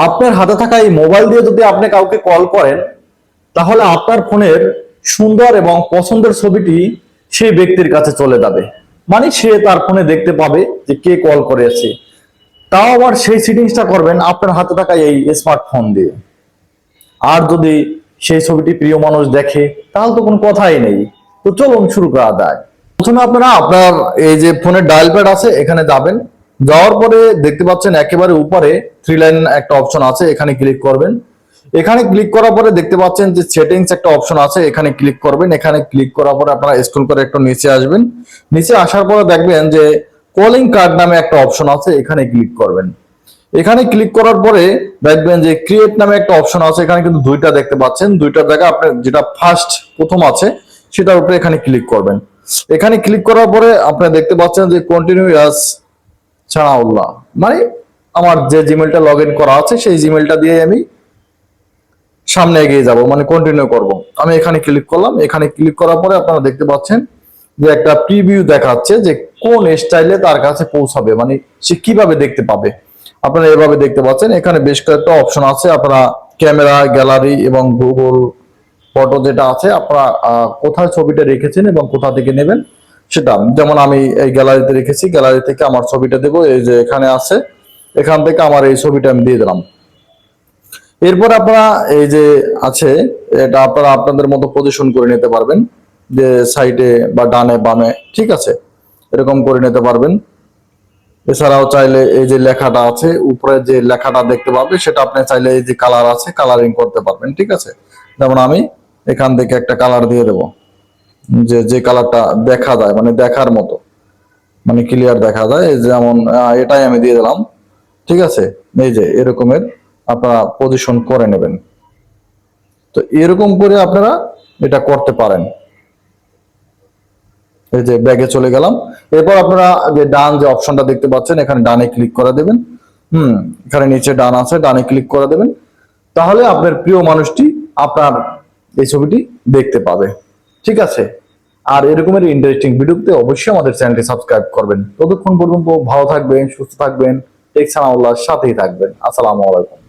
আপনার হাতে থাকা এই মোবাইল দিয়ে যদি আপনি কাউকে কল করেন, তাহলে আপনার ফোনের সুন্দর এবং পছন্দের ছবিটি সেই ব্যক্তির কাছে চলে যাবে। মানে সে তার ফোনে দেখতে পাবে যে কে কল করেছে। তাও আবার সেই সেটিংসটা করবেন আপনার হাতে থাকা এই স্মার্টফোন দিয়ে। আর যদি সেই ছবিটি প্রিয় মানুষ দেখে, তাহলে তো কোনো কথাই নেই। তো চলুন শুরু করা যায়। প্রথমে আপনারা আপনার এই যে ফোনের ডায়াল প্যাড আছে এখানে যাবেন। যাওয়ার পরে দেখতে পাচ্ছেন একেবারে উপরে থ্রি লাইন একটা অপশন আছে, এখানে ক্লিক করবেন। এখানে ক্লিক করার পরে দেখতে পাচ্ছেন যে সেটিংস একটা অপশন আছে, এখানে ক্লিক করবেন। এখানে ক্লিক করার পরে আপনারা স্ক্রল করে একটু নিচে আসবেন। নিচে আসার পরে দেখবেন যে কলিং কার্ড নামে একটা অপশন আছে, এখানে ক্লিক করবেন। এখানে ক্লিক করার পরে দেখবেন যে ক্রিয়েট নামে একটা অপশন আছে, এখানে কিন্তু দুইটা দেখতে পাচ্ছেন। দুইটার জায়গায় আপনি যেটা প্রথম আছে সেটার উপরে এখানে ক্লিক করবেন। এখানে ক্লিক করার পরে আপনি দেখতে পাচ্ছেন যে কন্টিনিউ অ্যাজ সানাউল্লাহ, মানে আমার যে জিমেলটা লগ ইন করা আছে সেই জিমেলটা দিয়ে আমি সামনে এগিয়ে যাব, মানে কন্টিনিউ করব। আমি এখানে ক্লিক করলাম। এখানে ক্লিক করার পরে আপনারা দেখতে পাচ্ছেন যে একটা প্রিভিউ দেখাচ্ছে যে কোন স্টাইলে তার কাছে পৌঁছাবে, মানে সে কিভাবে দেখতে পাবে। আপনারা এভাবে দেখতে পাচ্ছেন। এখানে বেশ কয়েকটা অপশন আছে, আপনারা ক্যামেরা, গ্যালারি এবং গুগল ফটো যেটা আছে, আপনারা কোথায় ছবিটা রেখেছেন এবং কোথা থেকে নেবেন সেটা। যেমন আমি এই গ্যালারিতে রেখেছি, গ্যালারি থেকে আমার ছবিটা দেবো। এই যে এখানে আছে, এখান থেকে আমার এই ছবিটা আমি দিয়ে দিলাম। এরপর আপনারা এই যে আছে, এটা আপনারা আপনাদের মতো পজিশন করে নিতে পারবেন, যে সাইডে বা ডানে বামে, ঠিক আছে, এরকম করে নিতে পারবেন। এছাড়াও চাইলে এই যে লেখাটা আছে উপরে, যে লেখাটা দেখতে পাবে সেটা আপনি চাইলে এই যে কালার আছে কালারিং করতে পারবেন, ঠিক আছে। যেমন আমি এখান থেকে একটা কালার দিয়ে দেব, যে যে কালারটা দেখা যায়, মানে দেখার মতো, মানে ক্লিয়ার দেখা যায়, এই যেমন এটাই আমি দিয়ে দিলাম, ঠিক আছে। এই যে এরকমের আপনারা পজিশন করে নেবেন। তো এরকম করে আপনারা এটা করতে পারেন। এই যে ব্যাগে চলে গেলাম। এরপর আপনারা যে ডান যে অপশনটা দেখতে পাচ্ছেন এখানে ডানে ক্লিক করে দেবেন। এখানে নিচে ডান আছে, ডানে ক্লিক করে দেবেন। তাহলে আপনার প্রিয় মানুষটি আপনার এই ছবিটি দেখতে পাবে, ঠিক আছে। আর এরকমের ইন্টারেস্টিং ভিডিওতে অবশ্যই আমাদের চ্যানেলটি সাবস্ক্রাইব করবেন। ততক্ষণ পর্যন্ত ভালো থাকবেন, সুস্থ থাকবেন, টেক সানাউল্লাহর সাথেই থাকবেন। আসসালামু আলাইকুম।